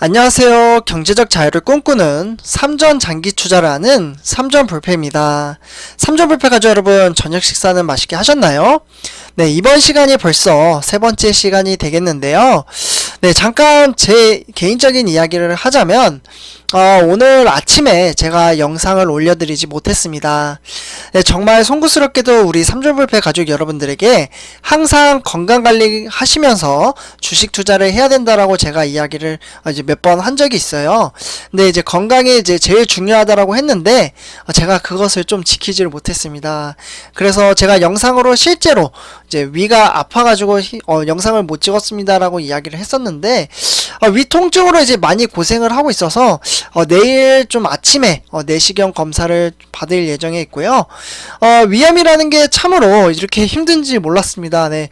안녕하세요. 경제적 자유를 꿈꾸는 삼전 장기 투자를 하는 삼전불패입니다. 삼전불패 가족 여러분, 저녁 식사는 맛있게 하셨나요? 네, 이번 시간이 벌써 세 번째 시간이 되겠는데요. 네, 잠깐 제 개인적인 이야기를 하자면 오늘 아침에 제가 영상을 올려드리지 못했습니다. 네, 정말 송구스럽게도 우리 삼전불패 가족 여러분들에게 항상 건강관리 하시면서 주식 투자를 해야 된다라고 제가 이야기를 이제 몇 번 한 적이 있어요. 근데 이제 건강이 이제 제일 중요하다라고 했는데 제가 그것을 좀 지키지를 못했습니다. 그래서 제가 영상으로 실제로 이제 위가 아파가지고 영상을 못 찍었습니다라고 이야기를 했었는데 위 통증으로 이제 많이 고생을 하고 있어서 내일 좀 아침에 내시경 검사를 받을 예정에 있고요. 위암이라는 게 참으로 이렇게 힘든지 몰랐습니다. 네.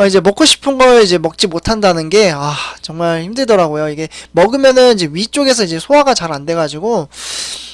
이제 먹고 싶은 걸 이제 먹지 못한다는 게 정말 힘들더라고요. 이게 먹으면은 이제 위쪽에서 이제 소화가 잘 안 돼가지고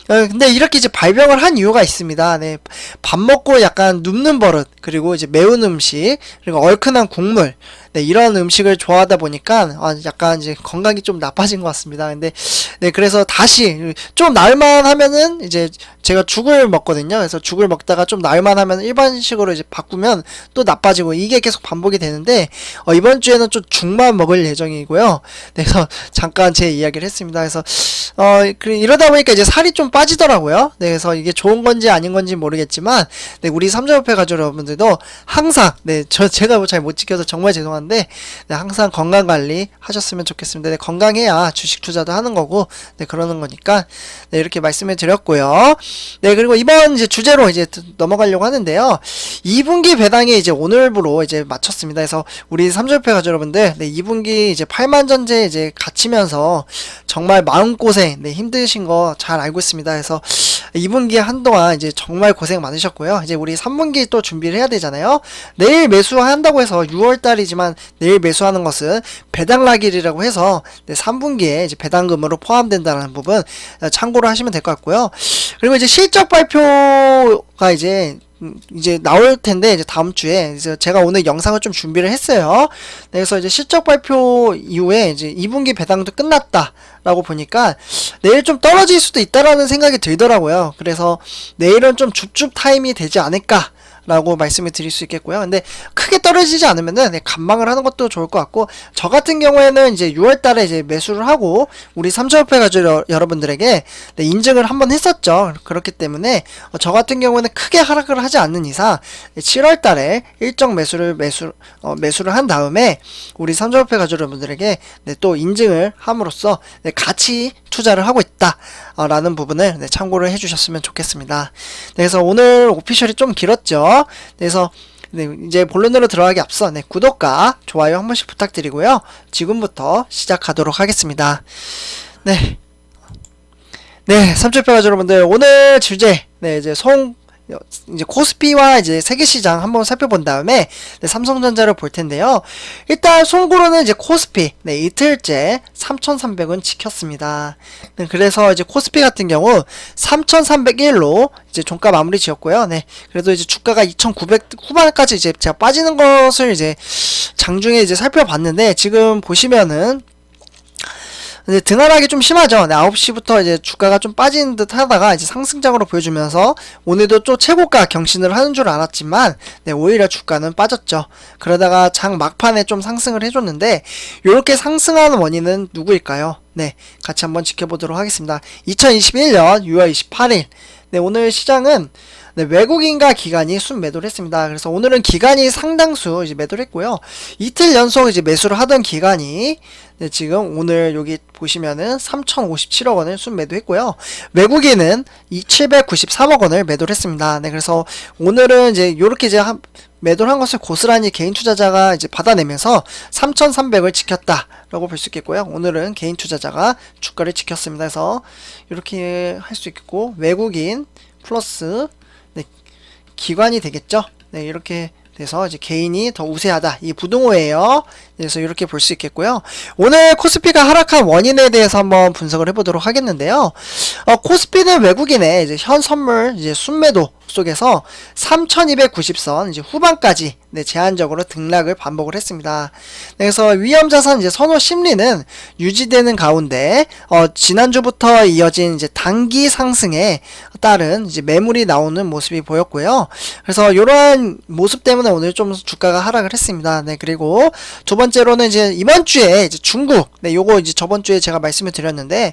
근데 이렇게 이제 발병을 한 이유가 있습니다. 네. 밥 먹고 약간 눕는 버릇, 그리고 이제 매운 음식, 그리고 얼큰한 국물, 네, 이런 음식을 좋아하다 보니까 약간 이제 건강이 좀 나빠진 것 같습니다. 근데 네, 그래서 다시 좀 나을만 하면은 이제 제가 죽을 먹거든요. 그래서 죽을 먹다가 좀 나을만 하면 일반식으로 이제 바꾸면 또 나빠지고, 이게 계속 반복이 되는데 이번 주에는 좀 죽만 먹을 예정이고요. 네, 그래서 잠깐 제 이야기를 했습니다. 그래서 이러다 보니까 이제 살이 좀 빠지더라고요. 네, 그래서 이게 좋은 건지 아닌 건지 모르겠지만, 네, 우리 삼전협회 가족 여러분들도 항상, 네, 제가 잘 못 지켜서 정말 죄송한데, 네, 항상 건강 관리 하셨으면 좋겠습니다. 네, 건강해야 주식 투자도 하는 거고, 네, 그러는 거니까, 네, 이렇게 말씀을 드렸고요. 네, 그리고 이번 이제 주제로 이제 넘어가려고 하는데요. 2분기 배당이 이제 오늘부로 이제 마쳤습니다. 그래서 우리 삼전협회 가족 여러분들, 네, 2분기 이제 8만 전제 이제 갇히면서 정말 마음고생, 네, 힘드신 거 잘 알고 있습니다. 그래서 2분기 한동안 이제 정말 고생 많으셨고요. 이제 우리 3분기 또 준비를 해야 되잖아요. 내일 매수한다고 해서 6월달이지만 내일 매수하는 것은 배당락일이라고 해서 3분기에 이제 배당금으로 포함된다는 부분 참고로 하시면 될 것 같고요. 그리고 이제 실적 발표가 이제 나올 텐데, 이제 다음 주에 이제 제가 오늘 영상을 좀 준비를 했어요. 네, 그래서 이제 실적 발표 이후에 이제 2분기 배당도 끝났다라고 보니까 내일 좀 떨어질 수도 있다라는 생각이 들더라고요. 그래서 내일은 좀 줍줍 타임이 되지 않을까 라고 말씀을 드릴 수 있겠고요. 근데 크게 떨어지지 않으면은 감망을 하는 것도 좋을 것 같고, 저 같은 경우에는 이제 6월달에 이제 매수를 하고 우리 삼천협회 가족 여러분들에게 인증을 한번 했었죠. 그렇기 때문에 저 같은 경우에는 크게 하락을 하지 않는 이상 7월달에 일정 매수를 한 다음에 우리 삼천협회 가족 여러분들에게 또 인증을 함으로써 같이 투자를 하고 있다 라는 부분을 참고를 해주셨으면 좋겠습니다. 그래서 오늘 오피셜이 좀 길었죠. 그래서 이제 본론으로 들어가기 앞서 구독과 좋아요 한 번씩 부탁드리고요. 지금부터 시작하도록 하겠습니다. 네, 삼천협회 가족 여러분들, 오늘 주제 이제 이제 코스피와 이제 세계시장 한번 살펴본 다음에 삼성전자를 볼 텐데요. 일단 송구로는 이제 코스피 이틀째 3,300은 지켰습니다. 그래서 이제 코스피 같은 경우 3,301로 이제 종가 마무리 지었고요. 그래도 이제 주가가 2,900 후반까지 이제 제가 빠지는 것을 이제 장중에 이제 살펴봤는데, 지금 보시면은 이제 등하락이 좀 심하죠. 9시부터 이제 주가가 좀 빠지는 듯 하다가 이제 상승장으로 보여주면서 오늘도 또 최고가 경신을 하는 줄 알았지만 오히려 주가는 빠졌죠. 그러다가 장 막판에 좀 상승을 해줬는데, 이렇게 상승하는 원인은 누구일까요? 같이 한번 지켜보도록 하겠습니다. 2021년 6월 28일 오늘 시장은 외국인과 기관이 순매도를 했습니다. 그래서 오늘은 기관이 상당수 이제 매도를 했고요. 이틀 연속 이제 매수를 하던 기관이 지금 오늘 여기 보시면은 3,057억 원을 순매도했고요. 외국인은 793억 원을 매도를 했습니다. 그래서 오늘은 이제 요렇게 이제 매도를 한 것을 고스란히 개인 투자자가 이제 받아내면서 3,300을 지켰다라고 볼 수 있겠고요. 오늘은 개인 투자자가 주가를 지켰습니다. 그래서 이렇게 할 수 있겠고, 외국인 플러스 기관이 되겠죠. 이렇게 돼서 이제 개인이 더 우세하다, 이 부동호예요. 그래서 이렇게 볼 수 있겠고요. 오늘 코스피가 하락한 원인에 대해서 한번 분석을 해보도록 하겠는데요. 코스피는 외국인의 이제 현 선물 이제 순매도 속에서 3290선 이제 후반까지 네, 제한적으로 등락을 반복을 했습니다. 네, 그래서 위험자산 이제 선호 심리는 유지되는 가운데 지난주부터 이어진 이제 단기 상승에 따른 이제 매물이 나오는 모습이 보였고요. 그래서 이러한 모습 때문에 오늘 좀 주가가 하락을 했습니다. 네, 그리고 두 번째로는 이제 이번 주에 이제 중국, 네, 요거 이제 저번 주에 제가 말씀을 드렸는데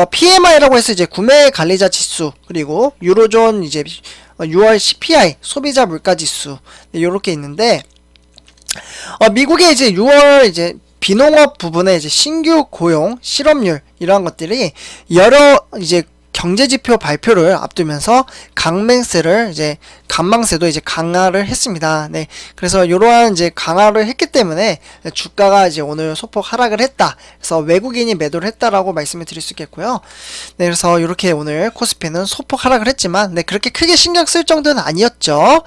PMI라고 해서 이제 구매 관리자 지수, 그리고 유로존 이제 6월 CPI 소비자 물가 지수, 네, 요렇게 있는데 미국의 이제 6월 이제 비농업 부분의 이제 신규 고용 실업률 이러한 것들이 여러 이제 경제지표 발표를 앞두면서 강망세도 이제 강화를 했습니다. 네. 그래서 이러한 이제 강화를 했기 때문에 주가가 이제 오늘 소폭 하락을 했다. 그래서 외국인이 매도를 했다라고 말씀을 드릴 수 있겠고요. 네. 그래서 이렇게 오늘 코스피는 소폭 하락을 했지만, 네. 그렇게 크게 신경 쓸 정도는 아니었죠.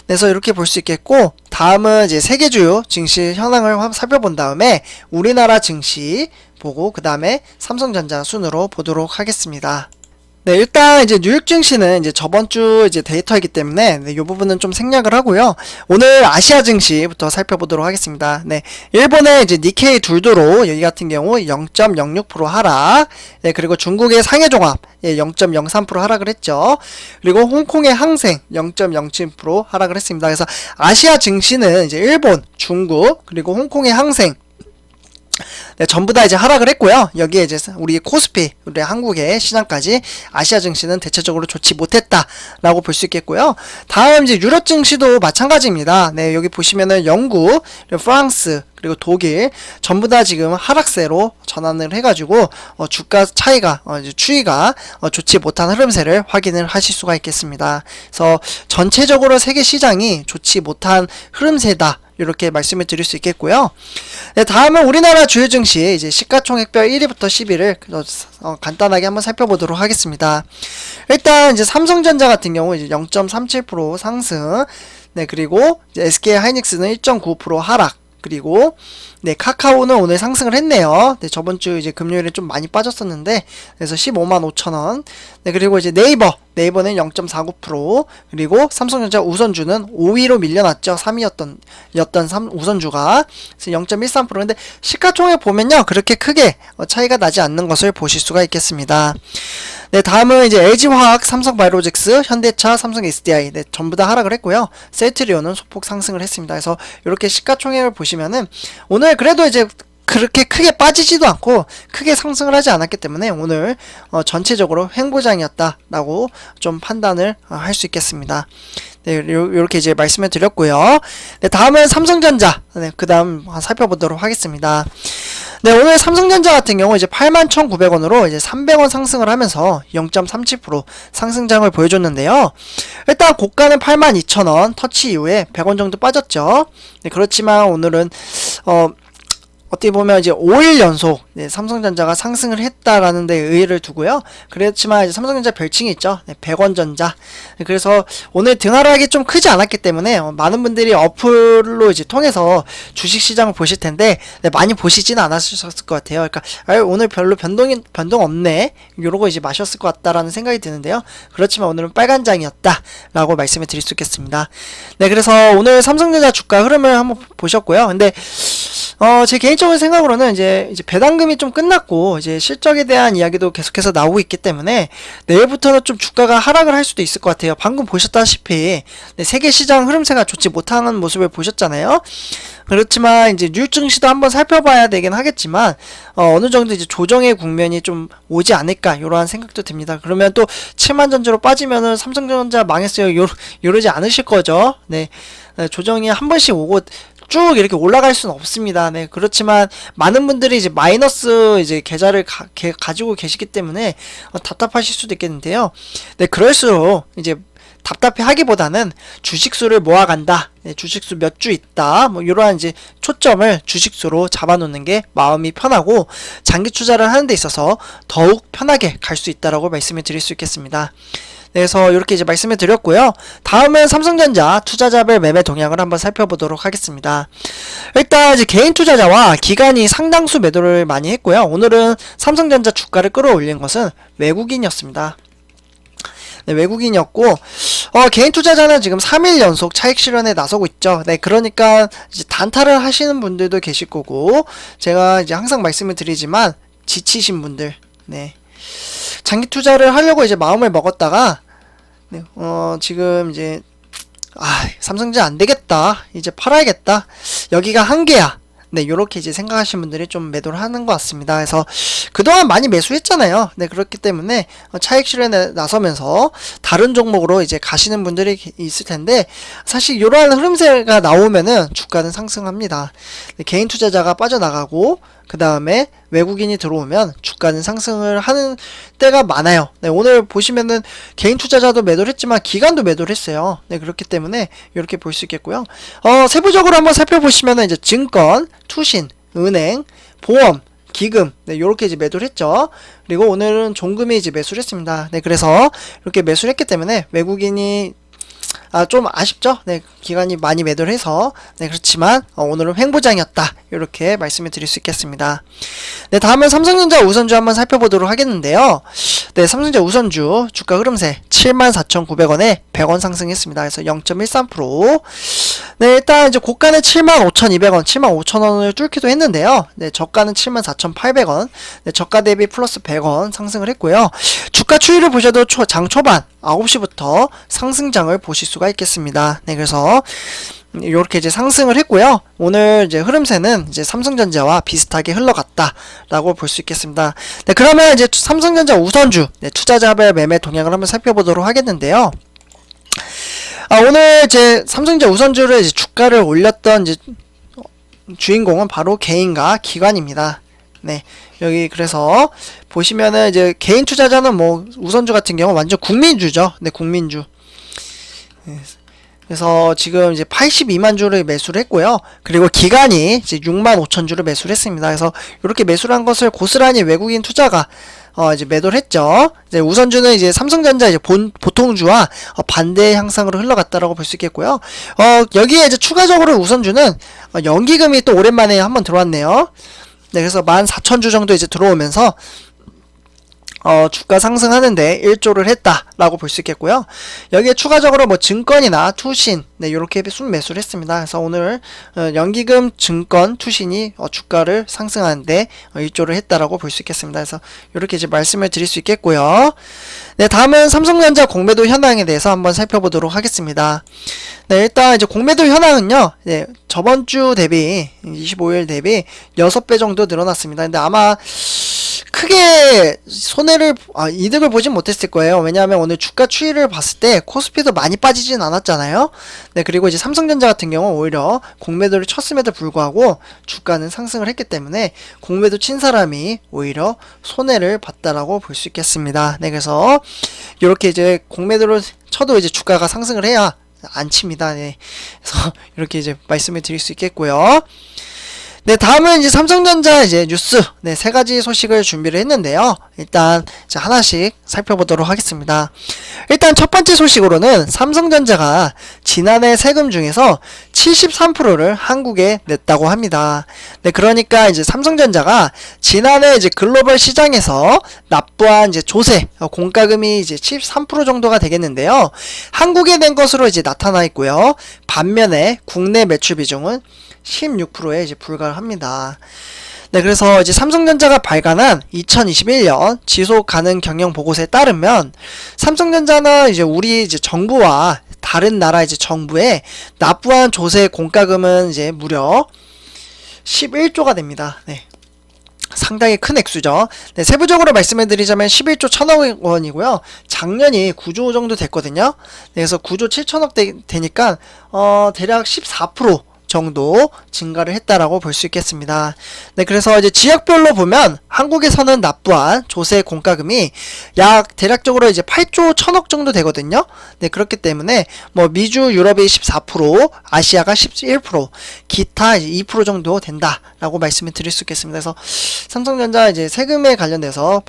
그래서 이렇게 볼 수 있겠고, 다음은 이제 세계 주요 증시 현황을 살펴본 다음에 우리나라 증시 보고, 그 다음에 삼성전자 순으로 보도록 하겠습니다. 네, 일단 이제 뉴욕 증시는 이제 저번 주 이제 데이터이기 때문에 네, 이 부분은 좀 생략을 하고요. 오늘 아시아 증시부터 살펴보도록 하겠습니다. 네, 일본의 이제 니케이 둘도로 여기 같은 경우 0.06% 하락. 네, 그리고 중국의 상해종합 0.03% 하락을 했죠. 그리고 홍콩의 항생 0.07% 하락을 했습니다. 그래서 아시아 증시는 이제 일본, 중국, 그리고 홍콩의 항생 네, 전부 다 이제 하락을 했고요. 여기에 이제 우리 코스피, 우리 한국의 시장까지 아시아 증시는 대체적으로 좋지 못했다라고 볼 수 있겠고요. 다음 이제 유럽 증시도 마찬가지입니다. 네, 여기 보시면은 영국, 그리고 프랑스, 그리고 독일 전부 다 지금 하락세로 전환을 해가지고 주가 차이가 이제 추이가 좋지 못한 흐름세를 확인을 하실 수가 있겠습니다. 그래서 전체적으로 세계 시장이 좋지 못한 흐름세다. 이렇게 말씀을 드릴 수 있겠고요. 네, 다음은 우리나라 주요 증시 이제 시가총액별 1위부터 10위를 간단하게 한번 살펴보도록 하겠습니다. 일단 이제 삼성전자 같은 경우 이제 0.37% 상승, 네, 그리고 이제 SK 하이닉스는 1.9% 하락. 그리고 네, 카카오는 오늘 상승을 했네요. 네, 저번 주 이제 금요일에 좀 많이 빠졌었는데 그래서 150,000원. 네, 그리고 이제 네이버는 0.49%, 그리고 삼성전자 우선주는 5위로 밀려났죠. 3위였던 우선주가. 그래서 0.13%인데 시가총액 보면요, 그렇게 크게 차이가 나지 않는 것을 보실 수가 있겠습니다. 네, 다음은 이제 LG화학, 삼성바이오로직스, 현대차, 삼성 SDI 네, 전부 다 하락을 했고요. 셀트리온은 소폭 상승을 했습니다. 그래서 이렇게 시가총액을 보시면은 오늘 그래도 이제 그렇게 크게 빠지지도 않고 크게 상승을 하지 않았기 때문에 오늘 전체적으로 횡보장이었다라고 좀 판단을 할 수 있겠습니다. 네, 이렇게 이제 말씀을 드렸고요. 네, 다음은 삼성전자. 네, 그 다음 살펴보도록 하겠습니다. 네, 오늘 삼성전자 같은 경우 이제 81,900원으로 이제 300원 상승을 하면서 0.37% 상승장을 보여줬는데요. 일단 고가는 82,000원 터치 이후에 100원 정도 빠졌죠. 네, 그렇지만 오늘은 어떻게 보면 이제 5일 연속 네, 삼성전자가 상승을 했다라는 데 의의를 두고요. 그렇지만 이제 삼성전자 별칭이 있죠. 네, 100원전자. 네, 그래서 오늘 등하락이 좀 크지 않았기 때문에 많은 분들이 어플로 이제 통해서 주식시장을 보실 텐데 네, 많이 보시지는 않았을 것 같아요. 그러니까 오늘 별로 변동 없네. 이러고 이제 마셨을 것 같다라는 생각이 드는데요. 그렇지만 오늘은 빨간장이었다라고 말씀을 드릴 수 있겠습니다. 네, 그래서 오늘 삼성전자 주가 흐름을 한번 보셨고요. 근데 제 개인적인 생각으로는 이제 배당금이 좀 끝났고 이제 실적에 대한 이야기도 계속해서 나오고 있기 때문에 내일부터는 좀 주가가 하락을 할 수도 있을 것 같아요. 방금 보셨다시피 네, 세계 시장 흐름세가 좋지 못하는 모습을 보셨잖아요. 그렇지만 이제 뉴욕 증시도 한번 살펴봐야 되긴 하겠지만 어느 정도 이제 조정의 국면이 좀 오지 않을까 이러한 생각도 듭니다. 그러면 또 7만 전지로 빠지면은 삼성전자 망했어요. 이러지 않으실 거죠. 네, 조정이 한 번씩 오고 쭉 이렇게 올라갈 수는 없습니다. 네, 그렇지만 많은 분들이 이제 마이너스 이제 계좌를 가지고 계시기 때문에 답답하실 수도 있겠는데요. 네, 그럴수록 이제 답답해 하기보다는 주식수를 모아간다. 네, 주식수 몇 주 있다. 뭐 이러한 이제 초점을 주식수로 잡아놓는 게 마음이 편하고 장기 투자를 하는 데 있어서 더욱 편하게 갈 수 있다라고 말씀을 드릴 수 있겠습니다. 그래서 이렇게 이제 말씀을 드렸고요. 다음은 삼성전자 투자자별 매매 동향을 한번 살펴보도록 하겠습니다. 일단 이제 개인 투자자와 기관이 상당수 매도를 많이 했고요. 오늘은 삼성전자 주가를 끌어올린 것은 외국인이었습니다. 네, 외국인이었고 개인 투자자는 지금 3일 연속 차익 실현에 나서고 있죠. 네, 그러니까 이제 단타를 하시는 분들도 계실 거고, 제가 이제 항상 말씀을 드리지만, 지치신 분들, 네. 장기 투자를 하려고 이제 마음을 먹었다가, 네, 지금 이제, 삼성전자 안 되겠다. 이제 팔아야겠다. 여기가 한계야. 네, 요렇게 이제 생각하시는 분들이 좀 매도를 하는 것 같습니다. 그래서 그동안 많이 매수했잖아요. 네, 그렇기 때문에 차익 실현에 나서면서 다른 종목으로 이제 가시는 분들이 있을 텐데, 사실 이러한 흐름세가 나오면은 주가는 상승합니다. 네, 개인 투자자가 빠져나가고, 그 다음에 외국인이 들어오면 주가는 상승을 하는 때가 많아요. 네, 오늘 보시면은 개인 투자자도 매도를 했지만 기관도 매도를 했어요. 네, 그렇기 때문에 이렇게 볼 수 있겠고요. 세부적으로 한번 살펴보시면은 이제 증권, 투신, 은행, 보험, 기금, 네, 요렇게 이제 매도를 했죠. 그리고 오늘은 종금이 이제 매수를 했습니다. 네, 그래서 이렇게 매수를 했기 때문에 외국인이 좀 아쉽죠? 네, 기관이 많이 매도를 해서. 네, 그렇지만, 오늘은 횡보장이었다. 이렇게 말씀을 드릴 수 있겠습니다. 네, 다음은 삼성전자 우선주 한번 살펴보도록 하겠는데요. 네, 삼성전자 우선주 주가 흐름세 74,900원에 100원 상승했습니다. 그래서 0.13%. 네, 일단 이제 고가는 75,200원, 75,000원을 뚫기도 했는데요. 네, 저가는 74,800원. 네, 저가 대비 플러스 100원 상승을 했고요. 주가 추이를 보셔도 장 초반 9시부터 상승장을 보실 수가 있겠습니다. 네, 그래서 이렇게 이제 상승을 했고요. 오늘 이제 흐름세는 이제 삼성전자와 비슷하게 흘러갔다라고 볼 수 있겠습니다. 네, 그러면 이제 삼성전자 우선주, 네, 투자자별 매매 동향을 한번 살펴보도록 하겠는데요. 오늘 이제 삼성전자 우선주를 이제 주가를 올렸던 이제 주인공은 바로 개인과 기관입니다. 네, 여기 그래서 보시면은 이제 개인 투자자는 뭐 우선주 같은 경우 완전 국민주죠. 네, 국민주. 네. 그래서 지금 이제 82만 주를 매수를 했고요. 그리고 기간이 이제 6만 5천 주를 매수를 했습니다. 그래서 이렇게 매수를 한 것을 고스란히 외국인 투자가 이제 매도를 했죠. 이제 우선주는 이제 삼성전자 이제 보통주와 반대 향상으로 흘러갔다라고 볼 수 있겠고요. 여기에 이제 추가적으로 우선주는 연기금이 또 오랜만에 한번 들어왔네요. 네, 그래서 14,000주 정도 이제 들어오면서 주가 상승하는데 일조를 했다라고 볼 수 있겠고요. 여기에 추가적으로 뭐 증권이나 투신, 네, 요렇게 순매수를 했습니다. 그래서 오늘 연기금, 증권, 투신이 주가를 상승하는데 일조를 했다라고 볼 수 있겠습니다. 그래서 요렇게 이제 말씀을 드릴 수 있겠고요. 네, 다음은 삼성전자 공매도 현황에 대해서 한번 살펴보도록 하겠습니다. 네, 일단 이제 공매도 현황은요, 네, 저번 주 대비 25일 대비 6배 정도 늘어났습니다. 근데 아마 크게 이득을 보진 못했을 거예요. 왜냐하면 오늘 주가 추이를 봤을 때 코스피도 많이 빠지진 않았잖아요. 네, 그리고 이제 삼성전자 같은 경우 오히려 공매도를 쳤음에도 불구하고 주가는 상승을 했기 때문에 공매도 친 사람이 오히려 손해를 봤다라고 볼 수 있겠습니다. 네, 그래서 이렇게 이제 공매도를 쳐도 이제 주가가 상승을 해야 안 칩니다. 네, 그래서 이렇게 이제 말씀을 드릴 수 있겠고요. 네, 다음은 이제 삼성전자 이제 뉴스, 네, 3가지 소식을 준비를 했는데요. 일단 이제 하나씩 살펴보도록 하겠습니다. 일단 첫 번째 소식으로는 삼성전자가 지난해 세금 중에서 73%를 한국에 냈다고 합니다. 네, 그러니까 이제 삼성전자가 지난해 이제 글로벌 시장에서 납부한 이제 조세, 공과금이 이제 73% 정도가 되겠는데요. 한국에 낸 것으로 이제 나타나 있고요. 반면에 국내 매출 비중은 16%에 이제 불과합니다. 네, 그래서 이제 삼성전자가 발간한 2021년 지속 가능 경영 보고서에 따르면 삼성전자는 이제 우리 이제 정부와 다른 나라 이제 정부에 납부한 조세 공과금은 이제 무려 11조가 됩니다. 네. 상당히 큰 액수죠. 네, 세부적으로 말씀을 드리자면 11조 1천억 원이고요. 작년이 9조 정도 됐거든요. 네, 그래서 9조 7천억 되니까 대략 14% 정도 증가를 했다라고 볼 수 있겠습니다. 네, 그래서 이제 지역별로 보면 한국에서는 납부한 조세 공과금이 약 대략적으로 이제 8조 1천억 정도 되거든요. 네, 그렇기 때문에 뭐 미주, 유럽이 14%, 아시아가 11%, 기타 2% 정도 된다라고 말씀을 드릴 수 있겠습니다. 그래서 삼성전자 이제 세금에 관련돼서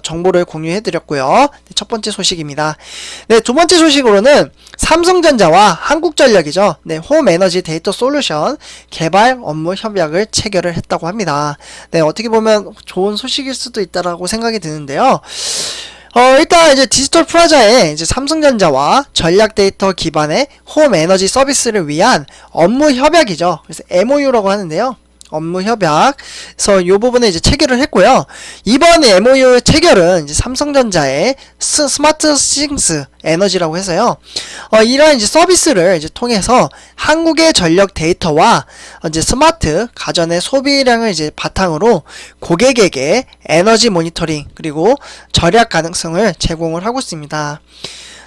정보를 공유해 드렸고요. 네, 첫 번째 소식입니다. 네, 두 번째 소식으로는 삼성전자와 한국전력이죠. 네, 홈에너지 데이터 솔루션 개발 업무 협약을 체결을 했다고 합니다. 네, 어떻게 보면 좋은 소식일 수도 있다라고 생각이 드는데요. 일단 이제 디지털 프라자에 이제 삼성전자와 전략 데이터 기반의 홈 에너지 서비스를 위한 업무 협약이죠. 그래서 MOU라고 하는데요. 업무 협약. 그래서 이 부분에 이제 체결을 했고요. 이번 MOU 체결은 이제 삼성전자의 스마트 싱스 에너지라고 해서요. 이러한 이제 서비스를 이제 통해서 한국의 전력 데이터와 이제 스마트 가전의 소비량을 이제 바탕으로 고객에게 에너지 모니터링 그리고 절약 가능성을 제공을 하고 있습니다.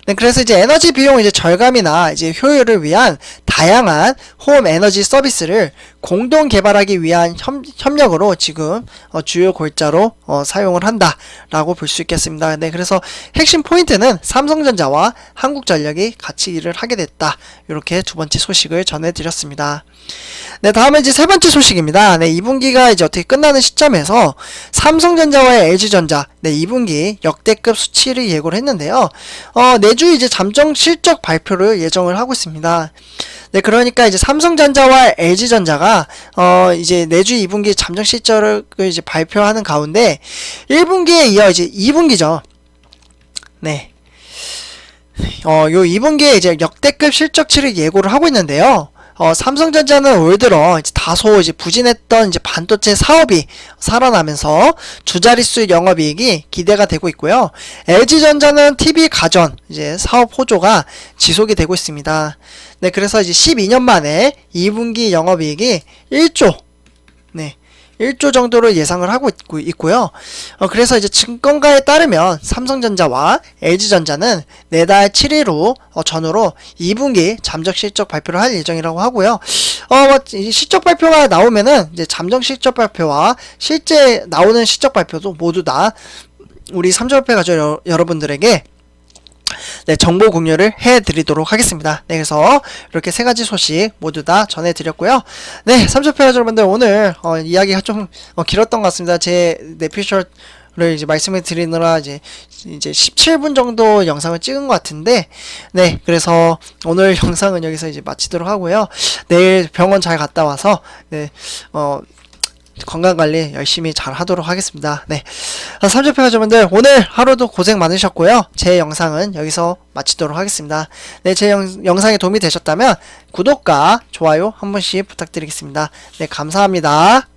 네, 그래서 이제 에너지 비용 이제 절감이나 이제 효율을 위한 다양한 홈 에너지 서비스를 공동 개발하기 위한 협력으로 지금 주요 골자로 사용을 한다라고 볼 수 있겠습니다. 네, 그래서 핵심 포인트는 삼성전자와 한국전력이 같이 일을 하게 됐다. 이렇게 두 번째 소식을 전해드렸습니다. 네, 다음은 이제 세 번째 소식입니다. 네, 2분기가 이제 어떻게 끝나는 시점에서 삼성전자와 LG전자, 네, 2분기 역대급 수치를 예고를 했는데요. 내주 이제 잠정 실적 발표를 예정을 하고 있습니다. 네, 그러니까 이제 삼성전자와 LG전자가 이제 내주 2분기 잠정 실적을 이제 발표하는 가운데 1분기에 이어 이제 2분기죠. 네. 요 2분기에 이제 역대급 실적치를 예고를 하고 있는데요. 삼성전자는 올 들어 이제 다소 이제 부진했던 이제 반도체 사업이 살아나면서 주 자릿수 영업이익이 기대가 되고 있고요. LG전자는 TV 가전 이제 사업 호조가 지속이 되고 있습니다. 네, 그래서 이제 12년 만에 2분기 영업이익이 1조, 네, 1조 정도로 예상을 하고 있고요. 그래서 이제 증권가에 따르면 삼성전자와 LG전자는 내달 7일 후 전후로 2분기 잠정 실적 발표를 할 예정이라고 하고요. 실적 발표가 나오면은 이제 잠정 실적 발표와 실제 나오는 실적 발표도 모두 다 우리 삼성협회 가족 여러분들에게 네, 정보 공유를 해드리도록 하겠습니다. 네, 그래서 이렇게 세 가지 소식 모두 다 전해드렸고요. 네, 삼성협회 가족 여러분들 오늘 이야기가 좀 길었던 것 같습니다. 제 내피셜을 이제 말씀을 드리느라 이제 17분 정도 영상을 찍은 것 같은데, 네, 그래서 오늘 영상은 여기서 이제 마치도록 하고요. 내일 병원 잘 갔다 와서, 네, 건강관리 열심히 잘 하도록 하겠습니다. 네, 삼촌패 가족분들 오늘 하루도 고생 많으셨고요. 제 영상은 여기서 마치도록 하겠습니다. 네, 제 영상이 도움이 되셨다면 구독과 좋아요 한 번씩 부탁드리겠습니다. 네, 감사합니다.